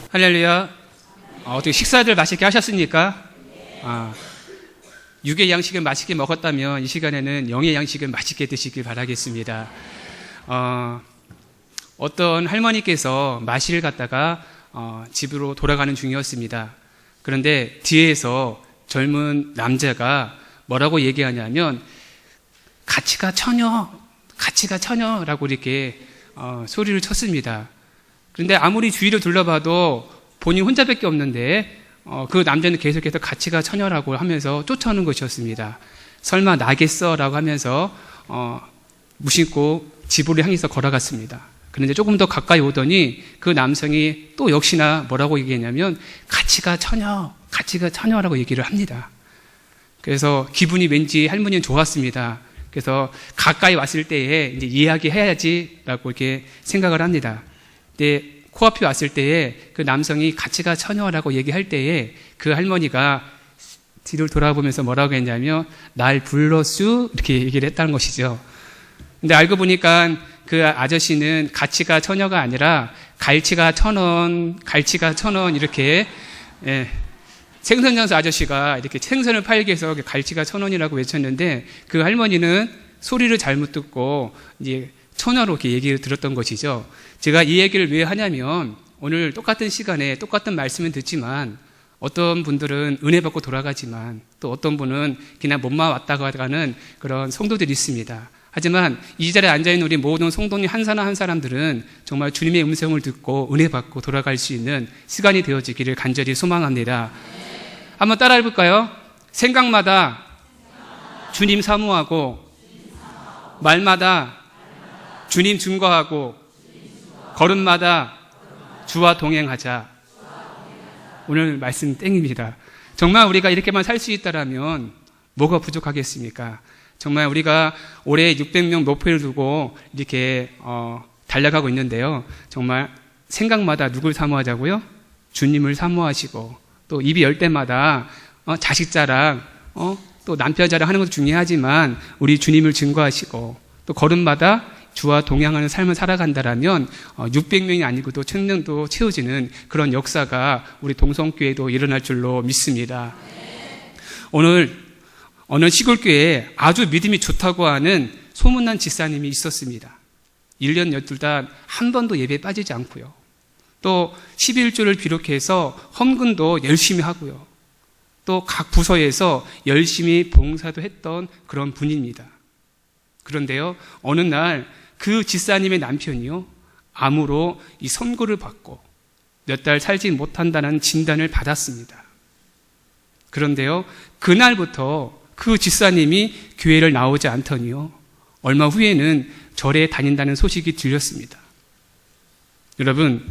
할렐루야. 어떻게 식사들 맛있게 하셨습니까? 육의 양식을 맛있게 먹었다면 이 시간에는 영의 양식을 맛있게 드시길 바라겠습니다. 어떤 할머니께서 마실을 갖다가 집으로 돌아가는 중이었습니다. 그런데 뒤에서 젊은 남자가 뭐라고 얘기하냐면 가치가 처녀라고 이렇게 소리를 쳤습니다. 그런데 아무리 주위를 둘러봐도 본인 혼자밖에 없는데 그 남자는 계속해서 가치가 처녀라고 하면서 쫓아오는 것이었습니다. 설마 나겠어? 라고 하면서 무심코 집으로 향해서 걸어갔습니다. 그런데 조금 더 가까이 오더니 그 남성이 또 역시나 뭐라고 얘기했냐면 가치가 처녀라고 얘기를 합니다. 그래서 기분이 왠지 할머니는 좋았습니다. 그래서 가까이 왔을 때에 이제 이야기해야지라고 이렇게 생각을 합니다. 근데 코앞에 왔을 때에 그 남성이 가치가 처녀라고 얘기할 때에 그 할머니가 뒤를 돌아보면서 뭐라고 했냐면 날 불러수 이렇게 얘기를 했다는 것이죠. 근데 알고 보니까 그 아저씨는 가치가 처녀가 아니라 갈치가 1,000원 이렇게 생선장사 아저씨가 이렇게 생선을 팔기 위해서 갈치가 1,000원이라고 외쳤는데 그 할머니는 소리를 잘못 듣고 이제 처녀로 이렇게 얘기를 들었던 것이죠. 제가 이 얘기를 왜 하냐면 오늘 똑같은 시간에 똑같은 말씀을 듣지만 어떤 분들은 은혜 받고 돌아가지만 또 어떤 분은 그냥 몸만 왔다가 가는 그런 성도들이 있습니다. 하지만 이 자리에 앉아있는 우리 모든 성도님 한 사람들은 정말 주님의 음성을 듣고 은혜 받고 돌아갈 수 있는 시간이 되어지기를 간절히 소망합니다. 한번 따라해 볼까요? 생각마다 주님 사모하고 말마다 주님 증거하고 걸음마다 주와 동행하자. 오늘 말씀 땡입니다. 정말 우리가 이렇게만 살 수 있다라면 뭐가 부족하겠습니까? 정말 우리가 올해 600명 목표를 두고 이렇게 달려가고 있는데요. 정말 생각마다 누굴 사모하자고요? 주님을 사모하시고 또 입이 열 때마다 자식 자랑, 또 남편 자랑 하는 것도 중요하지만 우리 주님을 증거하시고 또 걸음마다 주와 동행하는 삶을 살아간다라면 600명이 아니고도 1,000명도 채워지는 그런 역사가 우리 동성교회도 일어날 줄로 믿습니다. 오늘 어느 시골교회에 아주 믿음이 좋다고 하는 소문난 집사님이 있었습니다. 1년 12달 한 번도 예배에 빠지지 않고요. 또 11조를 비롯해서 헌금도 열심히 하고요. 또 각 부서에서 열심히 봉사도 했던 그런 분입니다. 그런데요, 어느 날 그 집사님의 남편이요, 암으로 이 선고를 받고 몇 달 살지 못한다는 진단을 받았습니다. 그런데요, 그날부터 그 집사님이 교회를 나오지 않더니요, 얼마 후에는 절에 다닌다는 소식이 들렸습니다. 여러분,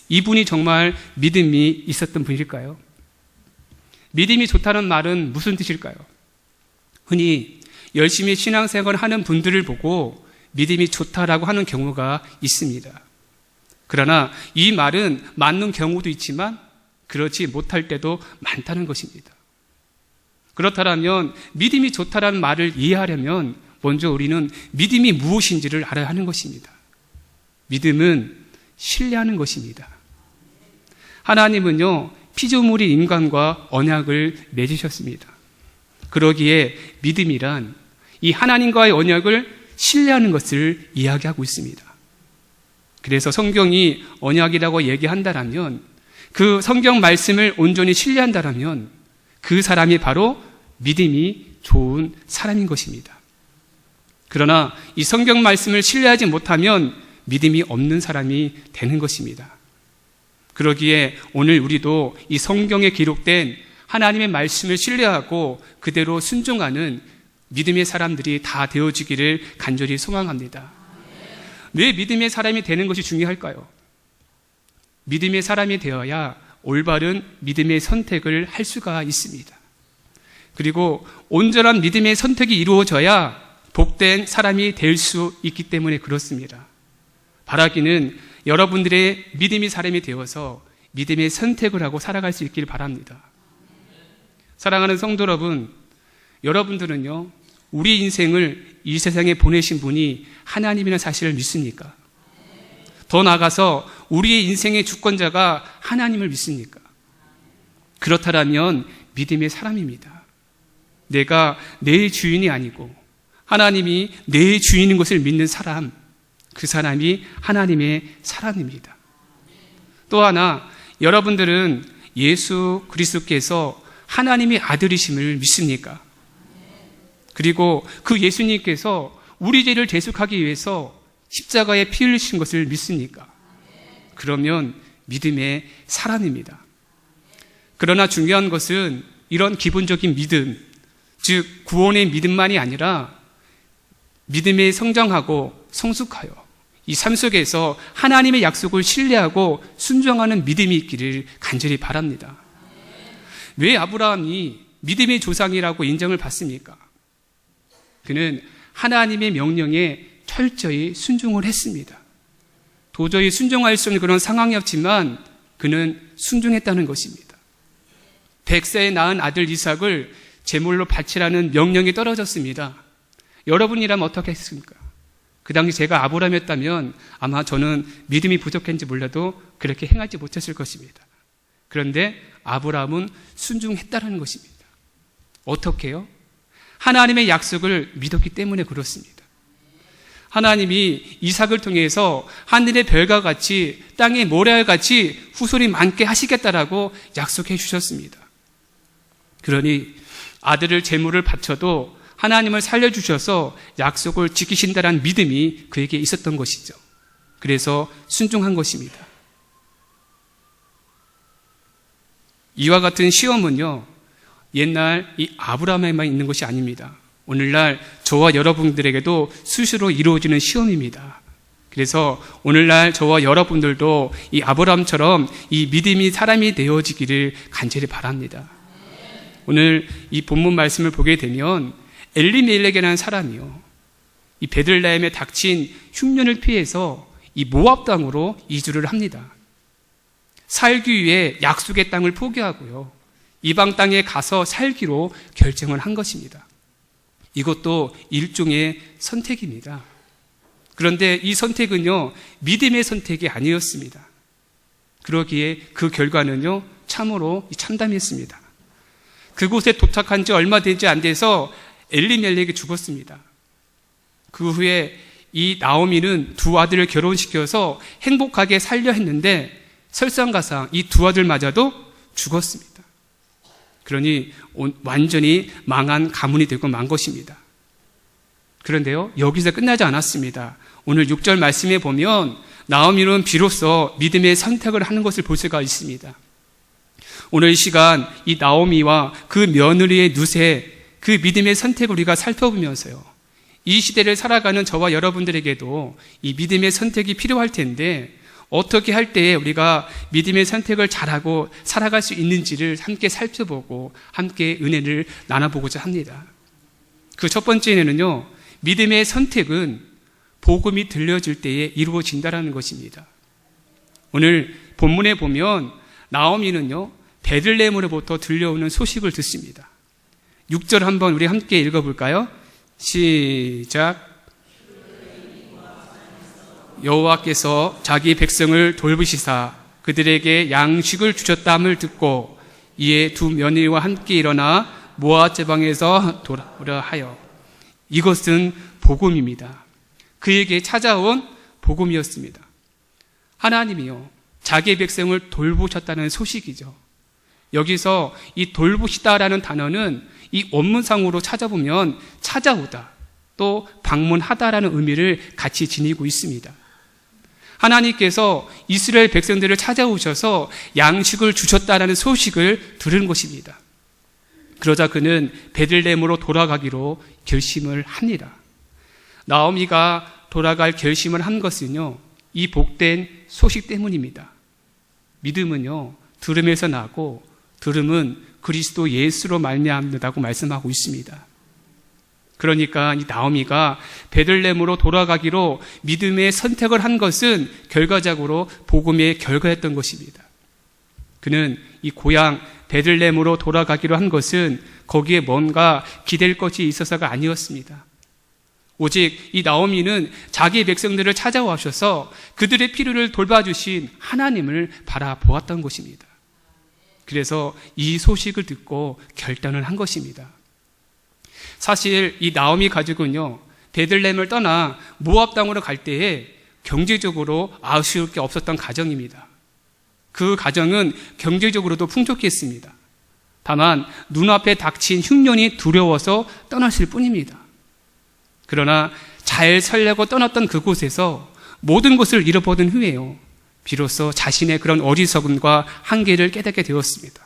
이분이 정말 믿음이 있었던 분일까요? 믿음이 좋다는 말은 무슨 뜻일까요? 흔히 열심히 신앙생활을 하는 분들을 보고 믿음이 좋다라고 하는 경우가 있습니다. 그러나 이 말은 맞는 경우도 있지만 그렇지 못할 때도 많다는 것입니다. 그렇다면 믿음이 좋다라는 말을 이해하려면 먼저 우리는 믿음이 무엇인지를 알아야 하는 것입니다. 믿음은 신뢰하는 것입니다. 하나님은요, 피조물인 인간과 언약을 맺으셨습니다. 그러기에 믿음이란 이 하나님과의 언약을 신뢰하는 것을 이야기하고 있습니다. 그래서 성경이 언약이라고 얘기한다라면 그 성경 말씀을 온전히 신뢰한다라면 그 사람이 바로 믿음이 좋은 사람인 것입니다. 그러나 이 성경 말씀을 신뢰하지 못하면 믿음이 없는 사람이 되는 것입니다. 그러기에 오늘 우리도 이 성경에 기록된 하나님의 말씀을 신뢰하고 그대로 순종하는 믿음의 사람들이 다 되어지기를 간절히 소망합니다. 왜 믿음의 사람이 되는 것이 중요할까요? 믿음의 사람이 되어야 올바른 믿음의 선택을 할 수가 있습니다. 그리고 온전한 믿음의 선택이 이루어져야 복된 사람이 될 수 있기 때문에 그렇습니다. 바라기는 여러분들의 믿음의 사람이 되어서 믿음의 선택을 하고 살아갈 수 있기를 바랍니다. 사랑하는 성도 여러분, 여러분들은요, 우리 인생을 이 세상에 보내신 분이 하나님이라는 사실을 믿습니까? 더 나아가서 우리의 인생의 주권자가 하나님을 믿습니까? 그렇다면 믿음의 사람입니다. 내가 내 주인이 아니고 하나님이 내 주인인 것을 믿는 사람, 그 사람이 하나님의 사람입니다. 또 하나, 여러분들은 예수 그리스도께서 하나님의 아들이심을 믿습니까? 그리고 그 예수님께서 우리 죄를 대속하기 위해서 십자가에 피 흘리신 것을 믿습니까? 그러면 믿음의 사람입니다. 그러나 중요한 것은 이런 기본적인 믿음, 즉 구원의 믿음만이 아니라 믿음에 성장하고 성숙하여 이 삶 속에서 하나님의 약속을 신뢰하고 순종하는 믿음이 있기를 간절히 바랍니다. 왜 아브라함이 믿음의 조상이라고 인정을 받습니까? 그는 하나님의 명령에 철저히 순종을 했습니다. 도저히 순종할 수 없는 그런 상황이었지만 그는 순종했다는 것입니다. 100세에 낳은 아들 이삭을 제물로 바치라는 명령이 떨어졌습니다. 여러분이라면 어떻게 했습니까? 그 당시 제가 아브라함이었다면 아마 저는 믿음이 부족했는지 몰라도 그렇게 행하지 못했을 것입니다. 그런데 아브라함은 순종했다는 것입니다. 어떻게요? 하나님의 약속을 믿었기 때문에 그렇습니다. 하나님이 이삭을 통해서 하늘의 별과 같이 땅의 모래와 같이 후손이 많게 하시겠다라고 약속해 주셨습니다. 그러니 아들을 제물을 바쳐도 하나님을 살려주셔서 약속을 지키신다는 믿음이 그에게 있었던 것이죠. 그래서 순종한 것입니다. 이와 같은 시험은요, 옛날 이 아브라함에만 있는 것이 아닙니다. 오늘날 저와 여러분들에게도 수시로 이루어지는 시험입니다. 그래서 오늘날 저와 여러분들도 이 아브라함처럼 이 믿음이 사람이 되어지기를 간절히 바랍니다. 오늘 이 본문 말씀을 보게 되면 엘리멜렉이라는 사람이요, 이 베들레헴에 닥친 흉년을 피해서 이 모압 땅으로 이주를 합니다. 살기 위해 약속의 땅을 포기하고요, 이방 땅에 가서 살기로 결정을 한 것입니다. 이것도 일종의 선택입니다. 그런데 이 선택은요, 믿음의 선택이 아니었습니다. 그러기에 그 결과는요, 참으로 참담했습니다. 그곳에 도착한 지 얼마 되지 안 돼서 엘리멜렉이 죽었습니다. 그 후에 이 나오미는 두 아들을 결혼시켜서 행복하게 살려 했는데 설상가상 이 두 아들마저도 죽었습니다. 그러니 완전히 망한 가문이 되고 만 것입니다. 그런데요, 여기서 끝나지 않았습니다. 오늘 6절 말씀에 보면 나오미는 비로소 믿음의 선택을 하는 것을 볼 수가 있습니다. 오늘 이 시간 이 나오미와 그 며느리의 누세, 그 믿음의 선택을 우리가 살펴보면서요, 이 시대를 살아가는 저와 여러분들에게도 이 믿음의 선택이 필요할 텐데 어떻게 할 때에 우리가 믿음의 선택을 잘하고 살아갈 수 있는지를 함께 살펴보고 함께 은혜를 나눠보고자 합니다. 그 첫 번째는요, 믿음의 선택은 복음이 들려질 때에 이루어진다는 것입니다. 오늘 본문에 보면 나오미는요, 베들레헴으로부터 들려오는 소식을 듣습니다. 6절 한번 우리 함께 읽어볼까요? 시작. 여호와께서 자기 백성을 돌보시사 그들에게 양식을 주셨다함을 듣고 이에 두 며느리와 함께 일어나 모압 지방에서 돌아오려 하여. 이것은 복음입니다. 그에게 찾아온 복음이었습니다. 하나님이요, 자기 백성을 돌보셨다는 소식이죠. 여기서 이 돌보시다라는 단어는 이 원문상으로 찾아보면 찾아오다, 또 방문하다라는 의미를 같이 지니고 있습니다. 하나님께서 이스라엘 백성들을 찾아오셔서 양식을 주셨다라는 소식을 들은 것입니다. 그러자 그는 베들레헴으로 돌아가기로 결심을 합니다. 나오미가 돌아갈 결심을 한 것은요, 이 복된 소식 때문입니다. 믿음은요, 들음에서 나고 들음은 그리스도 예수로 말미암는다고 말씀하고 있습니다. 그러니까 이 나오미가 베들레헴으로 돌아가기로 믿음의 선택을 한 것은 결과적으로 복음의 결과였던 것입니다. 그는 이 고향 베들레헴으로 돌아가기로 한 것은 거기에 뭔가 기댈 것이 있어서가 아니었습니다. 오직 이 나오미는 자기 백성들을 찾아와셔서 그들의 필요를 돌봐주신 하나님을 바라보았던 것입니다. 그래서 이 소식을 듣고 결단을 한 것입니다. 사실 이 나오미 가족은요, 베들레헴을 떠나 모압 땅으로 갈 때에 경제적으로 아쉬울 게 없었던 가정입니다. 그 가정은 경제적으로도 풍족했습니다. 다만 눈앞에 닥친 흉년이 두려워서 떠났을 뿐입니다. 그러나 잘 살려고 떠났던 그곳에서 모든 것을 잃어버린 후에요, 비로소 자신의 그런 어리석음과 한계를 깨닫게 되었습니다.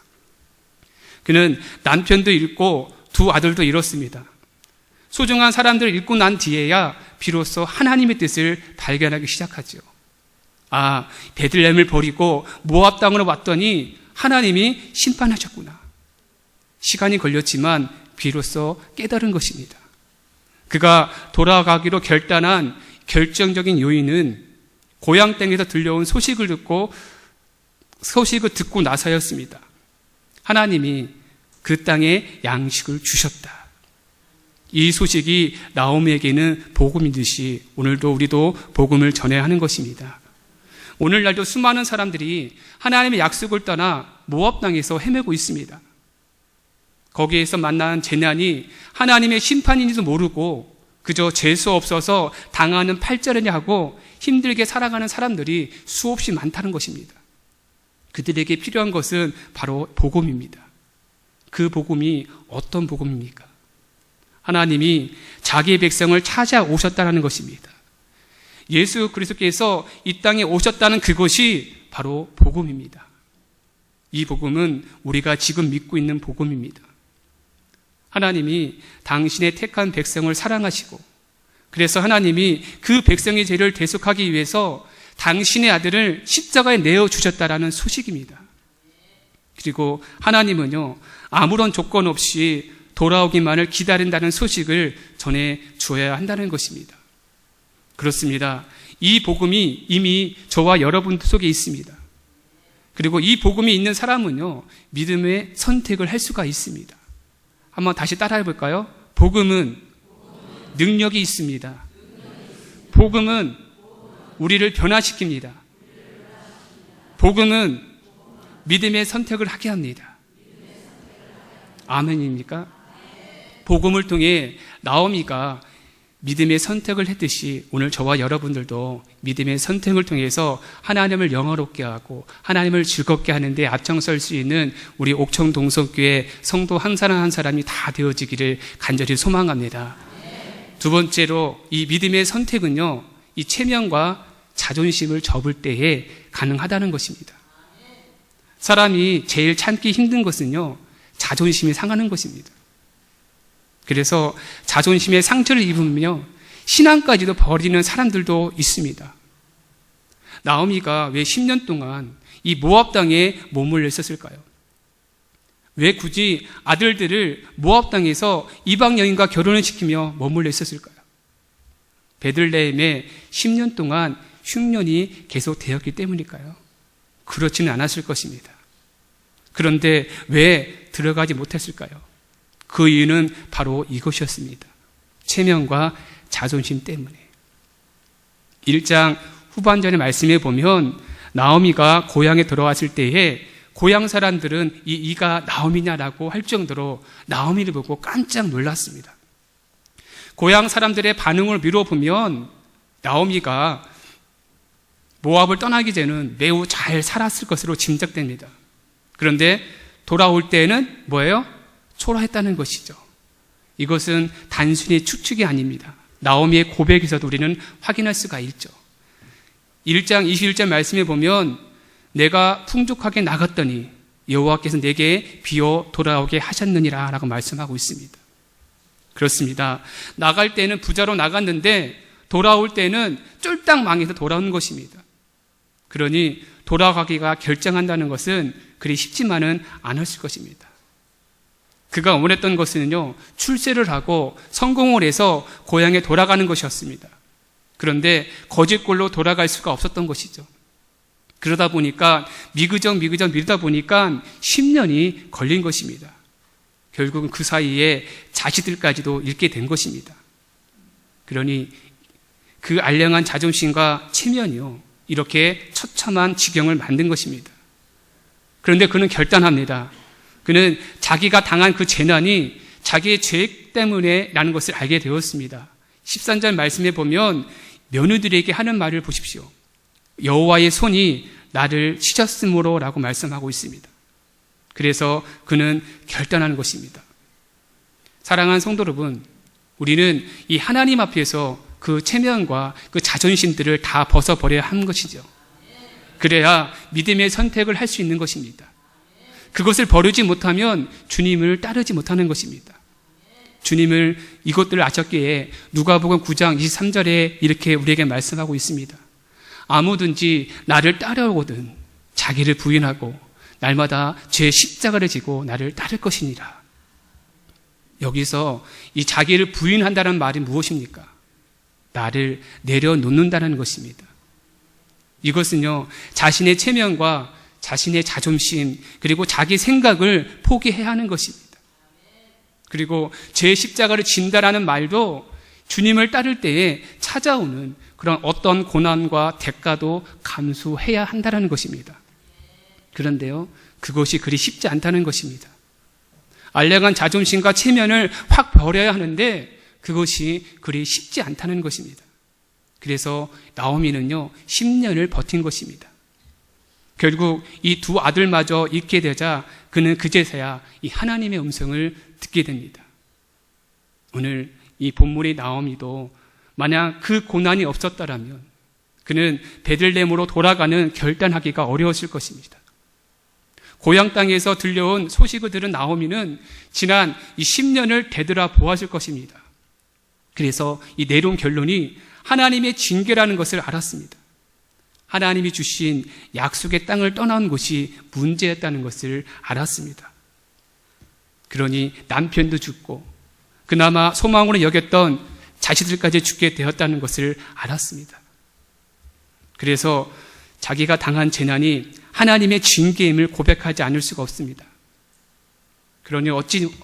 그는 남편도 잃고 두 아들도 잃었습니다. 소중한 사람들을 잃고 난 뒤에야 비로소 하나님의 뜻을 발견하기 시작하죠. 아, 베들레헴을 버리고 모압 땅으로 왔더니 하나님이 심판하셨구나. 시간이 걸렸지만 비로소 깨달은 것입니다. 그가 돌아가기로 결단한 결정적인 요인은 고향 땅에서 들려온 소식을 듣고 나서였습니다. 하나님이 그 땅에 양식을 주셨다. 이 소식이 나오미에게는 복음이듯이 오늘도 우리도 복음을 전해야 하는 것입니다. 오늘날도 수많은 사람들이 하나님의 약속을 떠나 모압 땅에서 헤매고 있습니다. 거기에서 만난 재난이 하나님의 심판인지도 모르고 그저 재수 없어서 당하는 팔자르냐 하고 힘들게 살아가는 사람들이 수없이 많다는 것입니다. 그들에게 필요한 것은 바로 복음입니다. 그 복음이 어떤 복음입니까? 하나님이 자기의 백성을 찾아오셨다는 것입니다. 예수 그리스도께서 이 땅에 오셨다는 그것이 바로 복음입니다. 이 복음은 우리가 지금 믿고 있는 복음입니다. 하나님이 당신의 택한 백성을 사랑하시고, 그래서 하나님이 그 백성의 죄를 대속하기 위해서 당신의 아들을 십자가에 내어주셨다라는 소식입니다. 그리고 하나님은요, 아무런 조건 없이 돌아오기만을 기다린다는 소식을 전해 주어야 한다는 것입니다. 그렇습니다. 이 복음이 이미 저와 여러분 속에 있습니다. 그리고 이 복음이 있는 사람은요, 믿음의 선택을 할 수가 있습니다. 한번 다시 따라해 볼까요? 복음은 능력이 있습니다. 복음은 우리를 변화시킵니다. 복음은 믿음의 선택을 하게 합니다. 아멘입니까? 복음을 통해 나오미가 믿음의 선택을 했듯이 오늘 저와 여러분들도 믿음의 선택을 통해서 하나님을 영화롭게 하고 하나님을 즐겁게 하는데 앞장설 수 있는 우리 옥천 동성교회 성도 한 사람 한 사람이 다 되어지기를 간절히 소망합니다. 두 번째로 이 믿음의 선택은요, 이 체면과 자존심을 접을 때에 가능하다는 것입니다. 사람이 제일 참기 힘든 것은요, 자존심이 상하는 것입니다. 그래서 자존심에 상처를 입으며 신앙까지도 버리는 사람들도 있습니다. 나오미가 왜 10년 동안 이 모압 땅에 머물러 있었을까요? 왜 굳이 아들들을 모압 땅에서 이방 여인과 결혼을 시키며 머물러 있었을까요? 베들레헴에 10년 동안 흉년이 계속되었기 때문일까요? 그렇지는 않았을 것입니다. 그런데 왜 들어가지 못했을까요? 그 이유는 바로 이것이었습니다. 체면과 자존심 때문에. 1장 후반전의 말씀에 보면 나오미가 고향에 들어왔을 때에 고향 사람들은 이가 나오미냐라고 할 정도로 나오미를 보고 깜짝 놀랐습니다. 고향 사람들의 반응을 미뤄보면 나오미가 모압을 떠나기 전에는 매우 잘 살았을 것으로 짐작됩니다. 그런데 돌아올 때에는 뭐예요? 초라했다는 것이죠. 이것은 단순히 추측이 아닙니다. 나오미의 고백에서도 우리는 확인할 수가 있죠. 1장 21절 말씀에 보면 내가 풍족하게 나갔더니 여호와께서 내게 비어 돌아오게 하셨느니라 라고 말씀하고 있습니다. 그렇습니다. 나갈 때는 부자로 나갔는데 돌아올 때는 쫄딱 망해서 돌아오는 것입니다. 그러니 돌아가기가 결정한다는 것은 그리 쉽지만은 않았을 것입니다. 그가 원했던 것은요, 출세를 하고 성공을 해서 고향에 돌아가는 것이었습니다. 그런데 거짓골로 돌아갈 수가 없었던 것이죠. 그러다 보니까 미루다 보니까 10년이 걸린 것입니다. 결국은 그 사이에 자식들까지도 잃게 된 것입니다. 그러니 그 알량한 자존심과 체면이요, 이렇게 처참한 지경을 만든 것입니다. 그런데 그는 결단합니다. 그는 자기가 당한 그 재난이 자기의 죄 때문에 라는 것을 알게 되었습니다. 13절 말씀에 보면 며느리에게 하는 말을 보십시오. 여호와의 손이 나를 치셨으므로 라고 말씀하고 있습니다. 그래서 그는 결단하는 것입니다. 사랑하는 성도 여러분, 우리는 이 하나님 앞에서 그 체면과 그 자존심들을 다 벗어버려야 하는 것이죠. 그래야 믿음의 선택을 할 수 있는 것입니다. 그것을 버리지 못하면 주님을 따르지 못하는 것입니다. 주님을 이것들을 아셨기에 누가복음 9장 23절에 이렇게 우리에게 말씀하고 있습니다. 아무든지 나를 따라오거든 자기를 부인하고 날마다 제 십자가를 지고 나를 따를 것이니라. 여기서 이 자기를 부인한다는 말이 무엇입니까? 나를 내려놓는다는 것입니다. 이것은요, 자신의 체면과 자신의 자존심, 그리고 자기 생각을 포기해야 하는 것입니다. 그리고 제 십자가를 진다라는 말도 주님을 따를 때에 찾아오는 그런 어떤 고난과 대가도 감수해야 한다는 것입니다. 그런데요, 그것이 그리 쉽지 않다는 것입니다. 알량한 자존심과 체면을 확 버려야 하는데 그것이 그리 쉽지 않다는 것입니다. 그래서 나오미는요, 10년을 버틴 것입니다. 결국 이 두 아들마저 잃게 되자 그는 그제서야 이 하나님의 음성을 듣게 됩니다. 오늘 이 본문의 나오미도 만약 그 고난이 없었다라면 그는 베들레헴으로 돌아가는 결단하기가 어려웠을 것입니다. 고향 땅에서 들려온 소식을 들은 나오미는 지난 이 10년을 되돌아 보았을 것입니다. 그래서 이 내려온 결론이 하나님의 징계라는 것을 알았습니다. 하나님이 주신 약속의 땅을 떠난 곳이 문제였다는 것을 알았습니다. 그러니 남편도 죽고 그나마 소망으로 여겼던 자식들까지 죽게 되었다는 것을 알았습니다. 그래서 자기가 당한 재난이 하나님의 징계임을 고백하지 않을 수가 없습니다. 그러니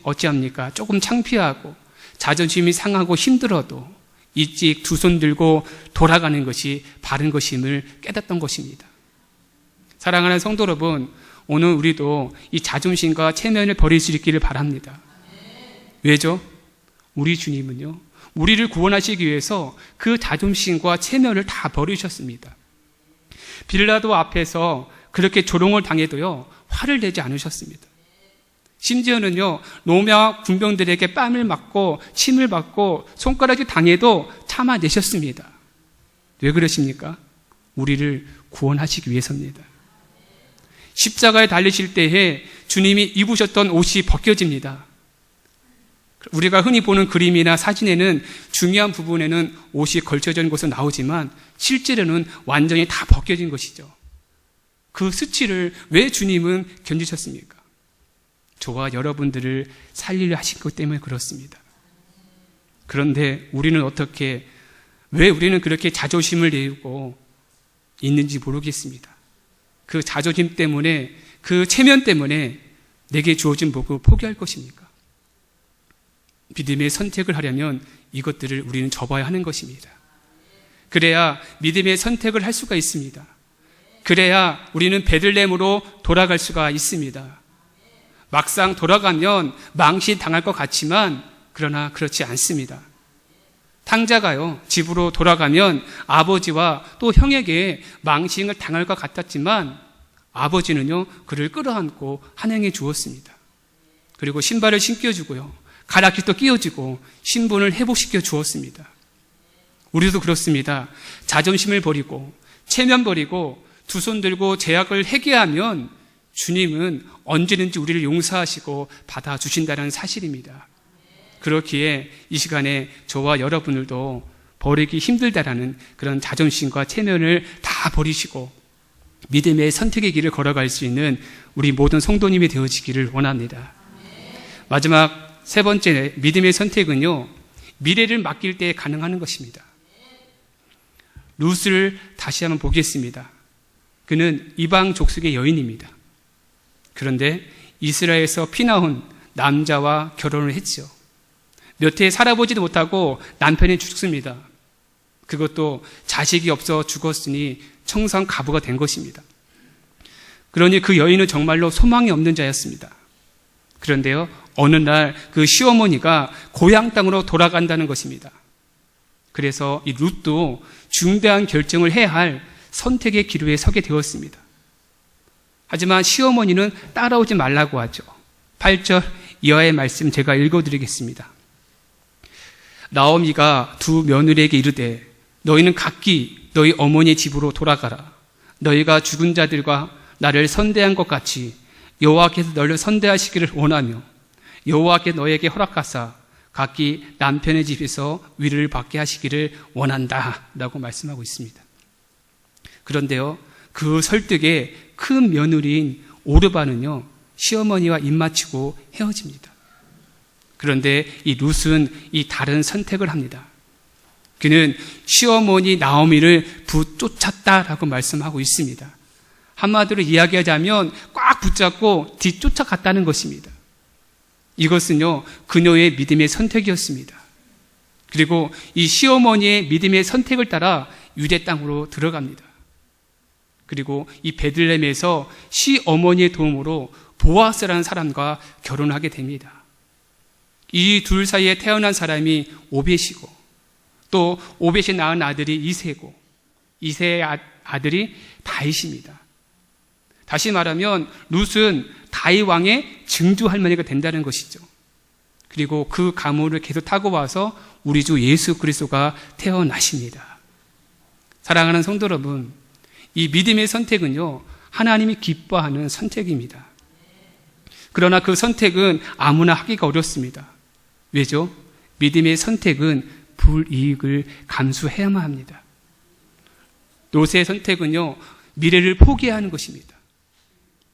어찌합니까? 조금 창피하고 자존심이 상하고 힘들어도 일찍 두 손 들고 돌아가는 것이 바른 것임을 깨닫던 것입니다. 사랑하는 성도 여러분, 오늘 우리도 이 자존심과 체면을 버릴 수 있기를 바랍니다. 왜죠? 우리 주님은요, 우리를 구원하시기 위해서 그 자존심과 체면을 다 버리셨습니다. 빌라도 앞에서 그렇게 조롱을 당해도요, 화를 내지 않으셨습니다. 심지어는요, 로마 군병들에게 뺨을 맞고 침을 받고 손가락이 당해도 참아내셨습니다. 왜 그러십니까? 우리를 구원하시기 위해서입니다. 십자가에 달리실 때에 주님이 입으셨던 옷이 벗겨집니다. 우리가 흔히 보는 그림이나 사진에는 중요한 부분에는 옷이 걸쳐진 것으로 나오지만 실제로는 완전히 다 벗겨진 것이죠. 그 수치를 왜 주님은 견디셨습니까? 저와 여러분들을 살리려 하신 것 때문에 그렇습니다. 그런데 우리는 왜 우리는 그렇게 자존심을 내고 있는지 모르겠습니다. 그 자존심 때문에, 그 체면 때문에 내게 주어진 복을 포기할 것입니까? 믿음의 선택을 하려면 이것들을 우리는 접어야 하는 것입니다. 그래야 믿음의 선택을 할 수가 있습니다. 그래야 우리는 베들레헴으로 돌아갈 수가 있습니다. 막상 돌아가면 망신당할 것 같지만 그러나 그렇지 않습니다. 탕자가요, 집으로 돌아가면 아버지와 또 형에게 망신을 당할 것 같았지만 아버지는요, 그를 끌어안고 환영해 주었습니다. 그리고 신발을 신겨주고요, 가락지도 끼워주고 신분을 회복시켜 주었습니다. 우리도 그렇습니다. 자존심을 버리고 체면 버리고 두 손 들고 죄악을 회개하면 주님은 언제든지 우리를 용서하시고 받아주신다는 사실입니다. 그렇기에 이 시간에 저와 여러분들도 버리기 힘들다라는 그런 자존심과 체면을 다 버리시고 믿음의 선택의 길을 걸어갈 수 있는 우리 모든 성도님이 되어지기를 원합니다. 마지막 세 번째 믿음의 선택은요, 미래를 맡길 때 가능한 것입니다. 룻을 다시 한번 보겠습니다. 그는 이방 족속의 여인입니다. 그런데 이스라엘에서 피나온 남자와 결혼을 했죠. 몇 해 살아보지도 못하고 남편이 죽습니다. 그것도 자식이 없어 죽었으니 청산 가부가 된 것입니다. 그러니 그 여인은 정말로 소망이 없는 자였습니다. 그런데요, 어느 날 그 시어머니가 고향 땅으로 돌아간다는 것입니다. 그래서 이 룻도 중대한 결정을 해야 할 선택의 기로에 서게 되었습니다. 하지만 시어머니는 따라오지 말라고 하죠. 8절 이하의 말씀 제가 읽어드리겠습니다. 나오미가 두 며느리에게 이르되 너희는 각기 너희 어머니의 집으로 돌아가라. 너희가 죽은 자들과 나를 선대한 것 같이 여호와께서 너를 선대하시기를 원하며 여호와께 너에게 허락하사 각기 남편의 집에서 위를 받게 하시기를 원한다 라고 말씀하고 있습니다. 그런데요, 그 설득에 큰 며느리인 오르바는요, 시어머니와 입맞추고 헤어집니다. 그런데 이 룻은 이 다른 선택을 합니다. 그는 시어머니 나오미를 부쫓았다라고 말씀하고 있습니다. 한마디로 이야기하자면 꽉 붙잡고 뒤쫓아갔다는 것입니다. 이것은요, 그녀의 믿음의 선택이었습니다. 그리고 이 시어머니의 믿음의 선택을 따라 유대 땅으로 들어갑니다. 그리고 이 베들레헴에서 시어머니의 도움으로 보아스라는 사람과 결혼하게 됩니다. 이 둘 사이에 태어난 사람이 오벳이고 또 오벳이 낳은 아들이 이새고 이새의 아들이 다윗입니다. 다시 말하면 룻은 다윗 왕의 증조 할머니가 된다는 것이죠. 그리고 그 가문을 계속 타고 와서 우리 주 예수 그리스도가 태어나십니다. 사랑하는 성도 여러분, 이 믿음의 선택은요, 하나님이 기뻐하는 선택입니다. 그러나 그 선택은 아무나 하기가 어렵습니다. 왜죠? 믿음의 선택은 불이익을 감수해야만 합니다. 롯의 선택은요, 미래를 포기하는 것입니다.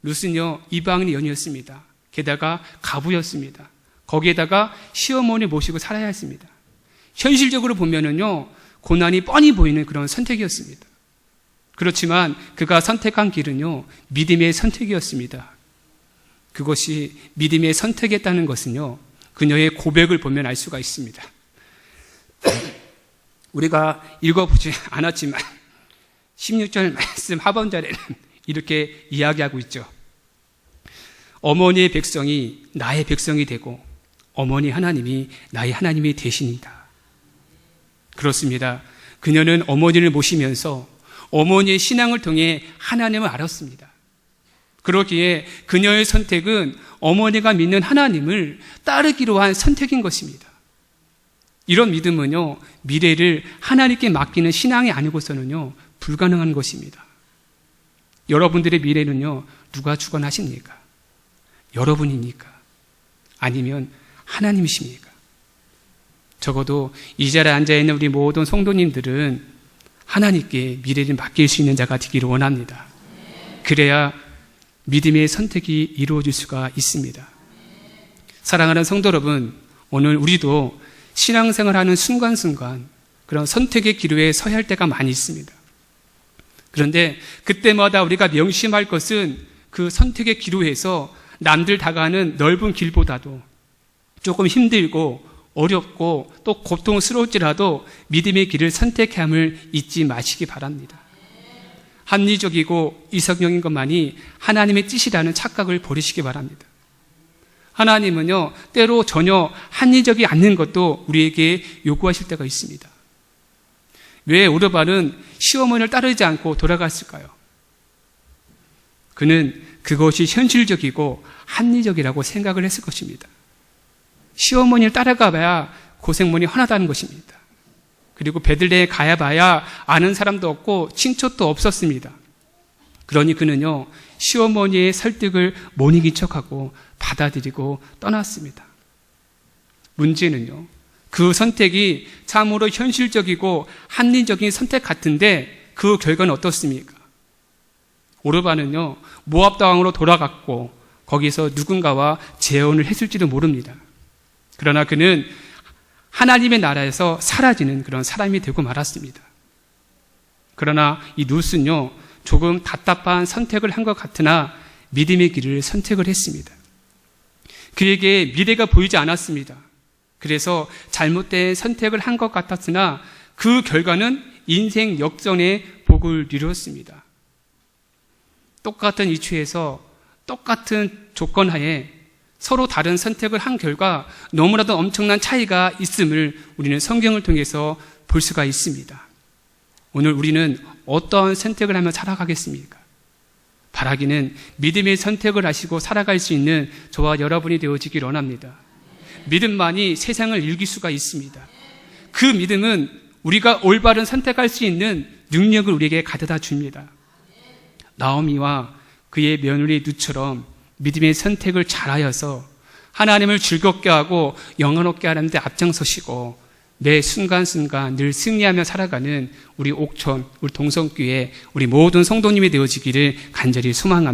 룻은요, 이방인의 연이었습니다. 게다가 가부였습니다. 거기에다가 시어머니 모시고 살아야 했습니다. 현실적으로 보면은요, 고난이 뻔히 보이는 그런 선택이었습니다. 그렇지만 그가 선택한 길은요, 믿음의 선택이었습니다. 그것이 믿음의 선택이었다는 것은요, 그녀의 고백을 보면 알 수가 있습니다. 우리가 읽어보지 않았지만 16절 말씀 하반절에는 이렇게 이야기하고 있죠. 어머니의 백성이 나의 백성이 되고 어머니 하나님이 나의 하나님이 되시니다. 그렇습니다. 그녀는 어머니를 모시면서 어머니의 신앙을 통해 하나님을 알았습니다. 그러기에 그녀의 선택은 어머니가 믿는 하나님을 따르기로 한 선택인 것입니다. 이런 믿음은요, 미래를 하나님께 맡기는 신앙이 아니고서는요, 불가능한 것입니다. 여러분들의 미래는요, 누가 주관하십니까? 여러분입니까? 아니면 하나님이십니까? 적어도 이 자리에 앉아있는 우리 모든 성도님들은 하나님께 미래를 맡길 수 있는 자가 되기를 원합니다. 그래야 믿음의 선택이 이루어질 수가 있습니다. 사랑하는 성도 여러분, 오늘 우리도 신앙생활하는 순간순간 그런 선택의 기로에 서야 할 때가 많이 있습니다. 그런데 그때마다 우리가 명심할 것은 그 선택의 기로에서 남들 다가가는 넓은 길보다도 조금 힘들고 어렵고 또 고통스러울지라도 믿음의 길을 선택해야 함을 잊지 마시기 바랍니다. 합리적이고 이성적인 것만이 하나님의 뜻이라는 착각을 버리시기 바랍니다. 하나님은요, 때로 전혀 합리적이 않는 것도 우리에게 요구하실 때가 있습니다. 왜 오르바는 시어머니를 따르지 않고 돌아갔을까요? 그는 그것이 현실적이고 합리적이라고 생각을 했을 것입니다. 시어머니를 따라가봐야 고생문이 훤하다는 것입니다. 그리고 베들레헴에 가야봐야 아는 사람도 없고 친척도 없었습니다. 그러니 그는요, 시어머니의 설득을 못 이긴 척하고 받아들이고 떠났습니다. 문제는요, 그 선택이 참으로 현실적이고 합리적인 선택 같은데 그 결과는 어떻습니까? 오르바는요, 모압 땅으로 돌아갔고 거기서 누군가와 재혼을 했을지도 모릅니다. 그러나 그는 하나님의 나라에서 사라지는 그런 사람이 되고 말았습니다. 그러나 이 룻은요, 조금 답답한 선택을 한 것 같으나 믿음의 길을 선택을 했습니다. 그에게 미래가 보이지 않았습니다. 그래서 잘못된 선택을 한 것 같았으나 그 결과는 인생 역전의 복을 누렸습니다. 똑같은 이슈에서 똑같은 조건 하에 서로 다른 선택을 한 결과 너무나도 엄청난 차이가 있음을 우리는 성경을 통해서 볼 수가 있습니다. 오늘 우리는 어떤 선택을 하며 살아가겠습니까? 바라기는 믿음의 선택을 하시고 살아갈 수 있는 저와 여러분이 되어지길 원합니다. 믿음만이 세상을 이길 수가 있습니다. 그 믿음은 우리가 올바른 선택할 수 있는 능력을 우리에게 가져다 줍니다. 나오미와 그의 며느리 룻처럼 믿음의 선택을 잘하여서 하나님을 즐겁게 하고 영원롭게 하는 데 앞장서시고 매 순간순간 늘 승리하며 살아가는 우리 옥천, 우리 동성교회, 우리 모든 성도님이 되어지기를 간절히 소망합니다.